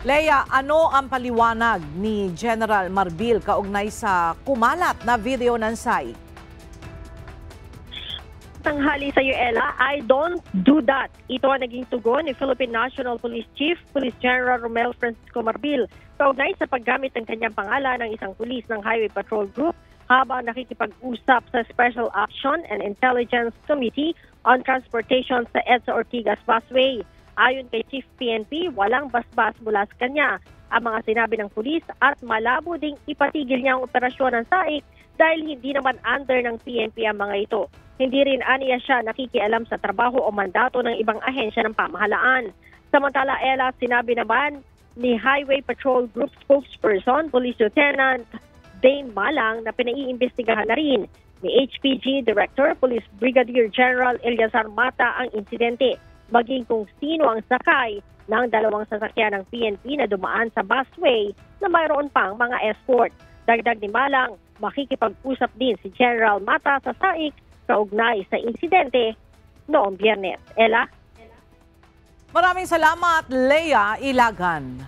Leia, ano ang paliwanag ni General Marbil kaugnay sa kumalat na video ng SAIC? Tanghali sa iyo, Ella, I don't do that. Ito ang naging tugon ni Philippine National Police Chief, Police General Romel Francisco Marbil, kaugnay sa paggamit ng kanyang pangalan ng isang pulis ng Highway Patrol Group habang nakikipag-usap sa Special Action and Intelligence Committee on Transportation sa EDSA Ortigas Busway. Ayon kay Chief PNP, walang basbas mula sa kanya ang mga sinabi ng pulis at malabo ding ipatigil niya ang operasyon ng SAIC dahil hindi naman under ng PNP ang mga ito. Hindi rin aniya siya nakikialam sa trabaho o mandato ng ibang ahensya ng pamahalaan. Samantala, Ella, sinabi naman ni Highway Patrol Group spokesperson, Police Lieutenant Dane Malang, na pinaiimbestigahan na rin ni HPG Director Police Brigadier General Eliazar Mata ang insidente, maging kung sino ang sakay ng dalawang sasakyan ng PNP na dumaan sa busway na mayroon pang mga escort. Dagdag ni Malang, makikipag-usap din si General Mata sa SAIC kaugnay sa insidente noong Biyernes. Ella? Maraming salamat, Leia Ilagan.